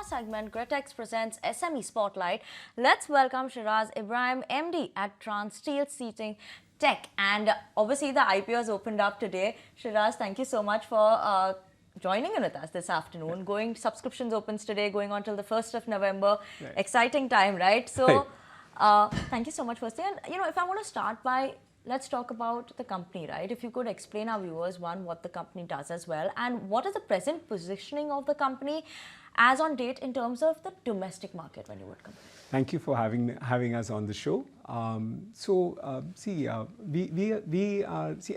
our segment, Gretex presents SME Spotlight. Let's welcome Shiraz Ibrahim, MD at Transteel Seating Tech. And obviously the IPO has opened up today. Shiraz, thank you so much for joining in with us this afternoon. Subscriptions opens today, going on till the 1st of November. Right. Exciting time, right? So thank you so much firstly. And if I want to start by, let's talk about the company, right? If you could explain our viewers, one, what the company does as well, and what is the present positioning of the company as on date in terms of the domestic market when you would come. Thank you for having us on the show. See,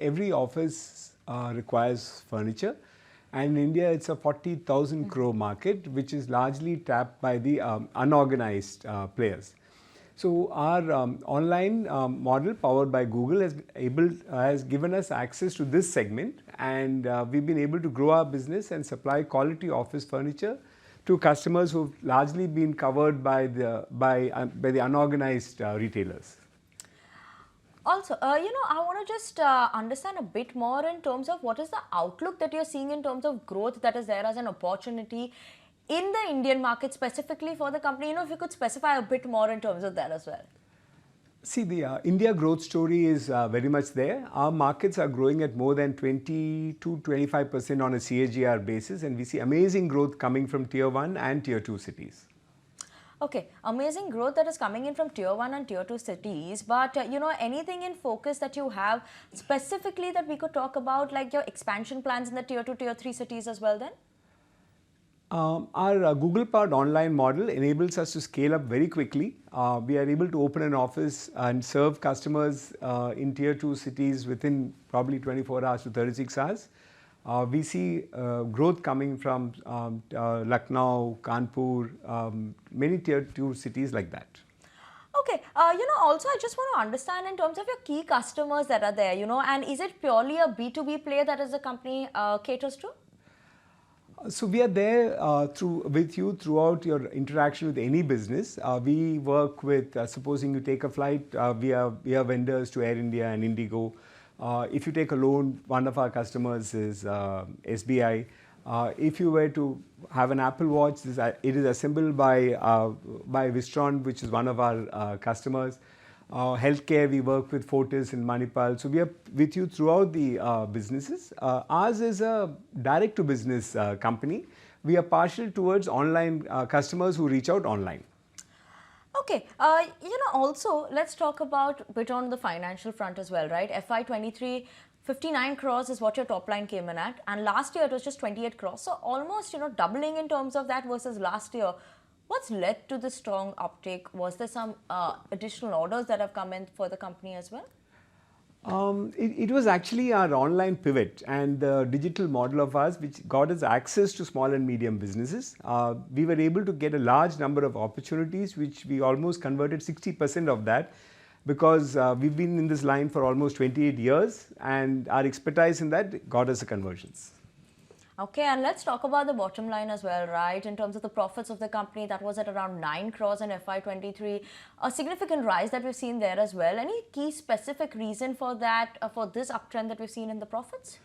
every office requires furniture, and in India it's a 40,000 crore market, which is largely tapped by the unorganized players. So our online model powered by Google has given us access to this segment, and we've been able to grow our business and supply quality office furniture to customers who've largely been covered by the unorganized retailers. Also, I want to just understand a bit more in terms of what is the outlook that you're seeing in terms of growth that is there as an opportunity in the Indian market specifically for the company. If you could specify a bit more in terms of that as well. See, the India growth story is very much there. Our markets are growing at more than 20 to 25% on a CAGR basis, and we see amazing growth coming from Tier 1 and Tier 2 cities. Okay, amazing growth that is coming in from Tier 1 and Tier 2 cities, but anything in focus that you have specifically that we could talk about, like your expansion plans in the Tier 2, Tier 3 cities as well then? Our Google-powered online model enables us to scale up very quickly. We are able to open an office and serve customers in Tier 2 cities within probably 24 hours to 36 hours. We see growth coming from Lucknow, Kanpur, many Tier 2 cities like that. Okay, also I just want to understand in terms of your key customers that are there, and is it purely a B2B play that is the company caters to? So we are there with you throughout your interaction with any business. We work with, supposing you take a flight, we are vendors to Air India and Indigo. If you take a loan, one of our customers is SBI. If you were to have an Apple Watch, it is assembled by Wistron, which is one of our customers. Healthcare, we work with Fortis and Manipal. So we are with you throughout the businesses. Ours is a direct-to-business company. We are partial towards online customers who reach out online. Okay, also let's talk about a bit on the financial front as well, right? FY23, 59 crores is what your top line came in at, and last year it was just 28 crores. So almost, doubling in terms of that versus last year. What's led to the strong uptake? Was there some additional orders that have come in for the company as well? It was actually our online pivot and the digital model of ours which got us access to small and medium businesses. We were able to get a large number of opportunities, which we almost converted 60% of that, because we've been in this line for almost 28 years, and our expertise in that got us the conversions. Okay, and let's talk about the bottom line as well, right? In terms of the profits of the company, that was at around 9 crores in FY23. A significant rise that we've seen there as well. Any key specific reason for that, for this uptrend that we've seen in the profits?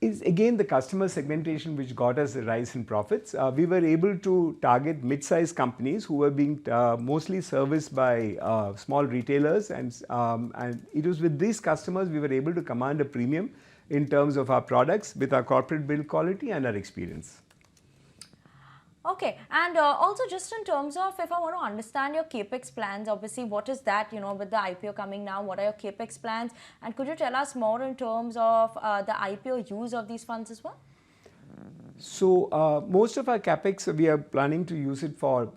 Is again the customer segmentation which got us a rise in profits. We were able to target mid-sized companies who were being mostly serviced by small retailers, and it was with these customers we were able to command a premium in terms of our products with our corporate build quality and our experience. Okay, and also just in terms of, if I want to understand your capex plans, obviously what is that, with the IPO coming now, what are your capex plans, and could you tell us more in terms of the IPO use of these funds as well? So most of our capex, we are planning to use it for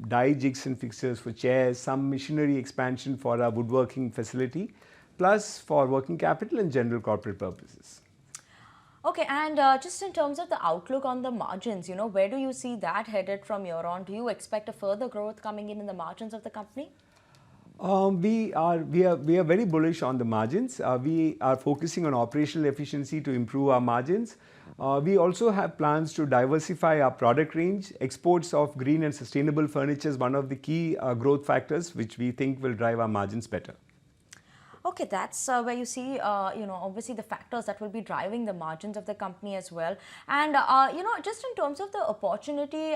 die jigs and fixtures for chairs, some machinery expansion for our woodworking facility, plus for working capital and general corporate purposes. Okay, and just in terms of the outlook on the margins, where do you see that headed from here on? Do you expect a further growth coming in the margins of the company? We are very bullish on the margins. We are focusing on operational efficiency to improve our margins. We also have plans to diversify our product range. Exports of green and sustainable furniture is one of the key growth factors which we think will drive our margins better. Okay, that's where you see, obviously the factors that will be driving the margins of the company as well. And, just in terms of the opportunity,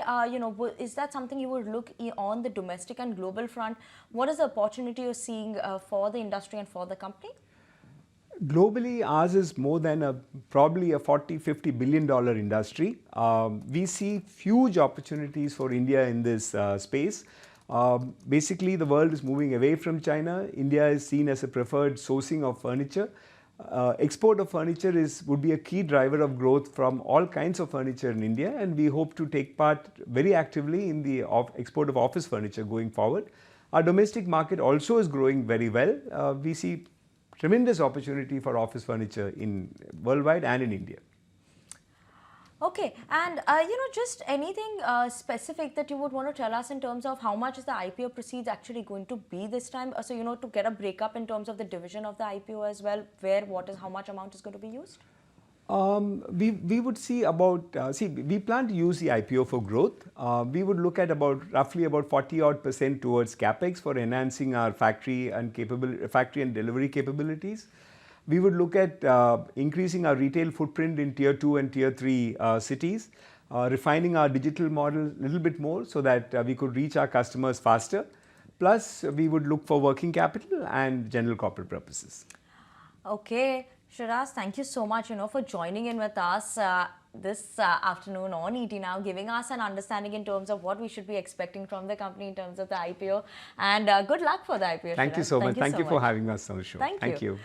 is that something you would look on the domestic and global front? What is the opportunity you're seeing for the industry and for the company? Globally, ours is more than probably a 40-50 billion dollar industry. We see huge opportunities for India in this space. Basically, the world is moving away from China. India is seen as a preferred sourcing of furniture. Export of furniture would be a key driver of growth from all kinds of furniture in India, and we hope to take part very actively in the export of office furniture going forward. Our domestic market also is growing very well. We see tremendous opportunity for office furniture in worldwide and in India. Okay, and just anything specific that you would want to tell us in terms of how much is the IPO proceeds actually going to be this time? So to get a breakup in terms of the division of the IPO as well, how much amount is going to be used? We would see about, we plan to use the IPO for growth. We would look at roughly about 40% towards CapEx for enhancing our factory and delivery capabilities. We would look at increasing our retail footprint in tier 2 and tier 3 cities, refining our digital model a little bit more so that we could reach our customers faster. Plus, we would look for working capital and general corporate purposes. Okay, Shiraz, thank you so much, for joining in with us this afternoon on ET Now, giving us an understanding in terms of what we should be expecting from the company in terms of the IPO. And good luck for the IPO, Thank you Shiraz. so much. Thank you for much. having us on the show. Thank you.